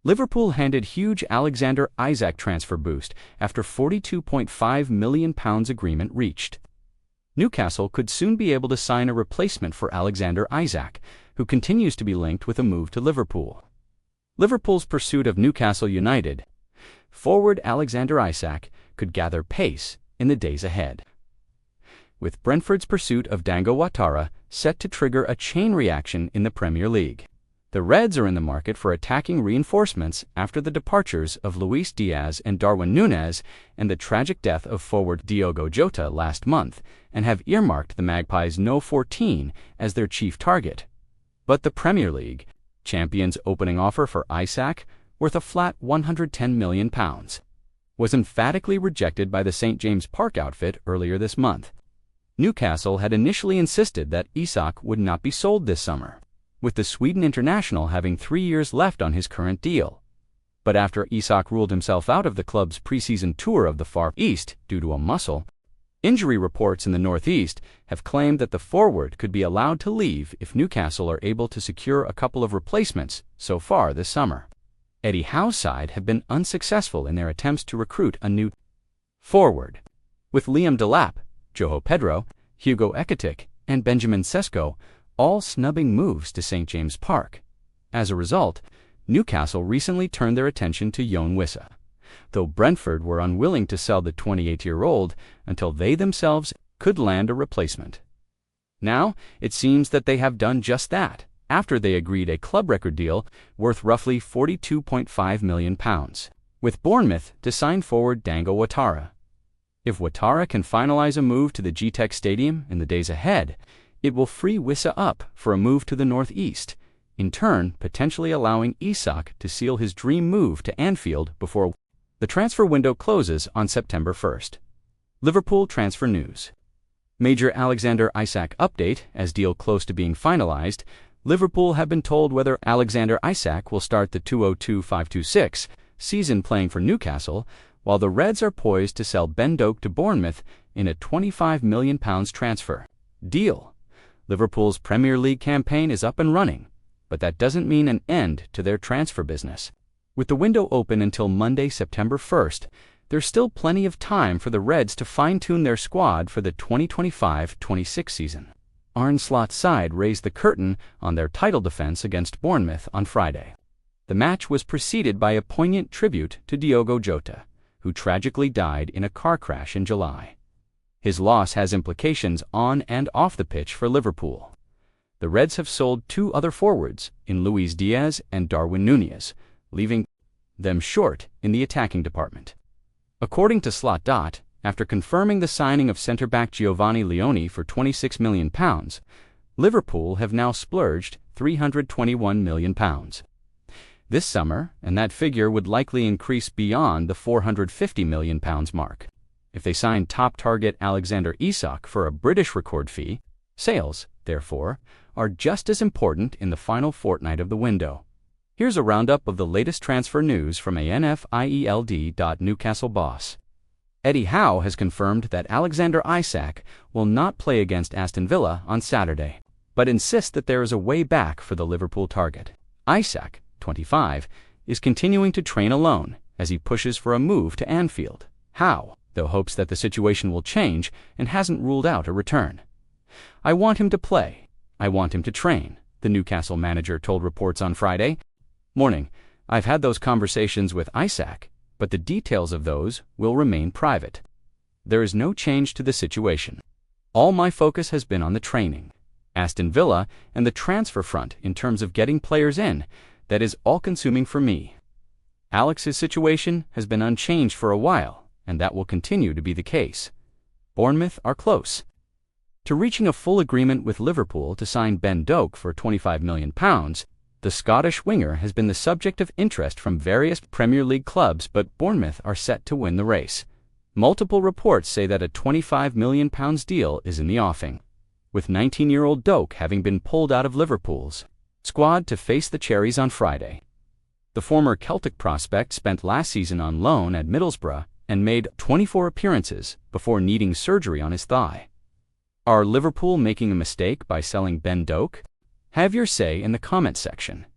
Liverpool handed huge Alexander Isak transfer boost after £42.5 million agreement reached. Newcastle could soon be able to sign a replacement for Alexander Isak, who continues to be linked with a move to Liverpool. Liverpool's pursuit of Newcastle United forward Alexander Isak could gather pace in the days ahead, with Brentford's pursuit of Dango Ouattara set to trigger a chain reaction in the Premier League. The Reds are in the market for attacking reinforcements after the departures of Luis Diaz and Darwin Núñez and the tragic death of forward Diogo Jota last month, and have earmarked the Magpies' No 14 as their chief target. But the Premier League champion's opening offer for Isak, worth a flat £110 million, was emphatically rejected by the St. James Park outfit earlier this month. Newcastle had initially insisted that Isak would not be sold this summer, with the Sweden international having 3 years left on his current deal. But after Isak ruled himself out of the club's preseason tour of the Far East due to a muscle injury, reports in the Northeast have claimed that the forward could be allowed to leave if Newcastle are able to secure a couple of replacements so far this summer. Eddie Howe's side have been unsuccessful in their attempts to recruit a new forward, with Liam Delap, João Pedro, Hugo Ekitike, and Benjamin Sesko all snubbing moves to St. James Park. As a result, Newcastle recently turned their attention to Yoane Wissa, though Brentford were unwilling to sell the 28-year-old until they themselves could land a replacement. Now, it seems that they have done just that, after they agreed a club record deal worth roughly £42.5 million, with Bournemouth to sign forward Dango Ouattara. If Ouattara can finalize a move to the Ekitike Stadium in the days ahead, it will free Wissa up for a move to the northeast, in turn potentially allowing Isak to seal his dream move to Anfield before the transfer window closes on September 1st. Liverpool transfer news. Major Alexander Isak update. As deal close to being finalized, Liverpool have been told whether Alexander Isak will start the 2025-26 season playing for Newcastle, while the Reds are poised to sell Ben Doak to Bournemouth in a £25 million transfer deal. Liverpool's Premier League campaign is up and running, but that doesn't mean an end to their transfer business. With the window open until Monday, September 1st, there's still plenty of time for the Reds to fine-tune their squad for the 2025-26 season. Arne Slot's side raised the curtain on their title defense against Bournemouth on Friday. The match was preceded by a poignant tribute to Diogo Jota, who tragically died in a car crash in July. His loss has implications on and off the pitch for Liverpool. The Reds have sold 2 other forwards in Luis Diaz and Darwin Núñez, leaving them short in the attacking department. According to Slot. After confirming the signing of centre-back Giovanni Leoni for £26 million, Liverpool have now splurged £321 million this summer, and that figure would likely increase beyond the £450 million mark. If they sign top target Alexander Isak for a British record fee, sales, therefore, are just as important in the final fortnight of the window. Here's a roundup of the latest transfer news from ANFIELD. Newcastle boss Eddie Howe has confirmed that Alexander Isak will not play against Aston Villa on Saturday, but insists that there is a way back for the Liverpool target. Isak, 25, is continuing to train alone as he pushes for a move to Anfield. Howe, though, hopes that the situation will change and hasn't ruled out a return. "I want him to play. I want him to train," the Newcastle manager told reports on Friday morning. "I've had those conversations with Isak, but the details of those will remain private. There is no change to the situation. All my focus has been on the training, Aston Villa, and the transfer front in terms of getting players in. That is all-consuming for me. Alex's situation has been unchanged for a while, and that will continue to be the case. Bournemouth are close to reaching a full agreement with Liverpool to sign Ben Doak for £25 million. The Scottish winger has been the subject of interest from various Premier League clubs, but Bournemouth are set to win the race. Multiple reports say that a £25 million deal is in the offing, with 19-year-old Doak having been pulled out of Liverpool's squad to face the Cherries on Friday. The former Celtic prospect spent last season on loan at Middlesbrough and made 24 appearances before needing surgery on his thigh. Are Liverpool making a mistake by selling Ben Doak? Have your say in the comment section.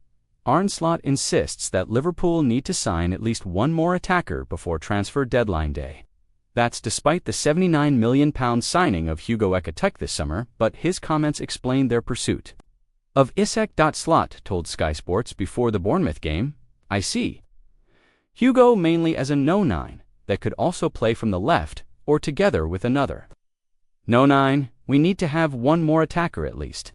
Arne Slot insists that Liverpool need to sign at least one more attacker before transfer deadline day. That's despite the £79 million signing of Hugo Ekitike this summer, but his comments explain their pursuit of Isak. Slot told Sky Sports before the Bournemouth game, "I see Hugo mainly as a no-9 that could also play from the left or together with another no-9. We need to have one more attacker at least.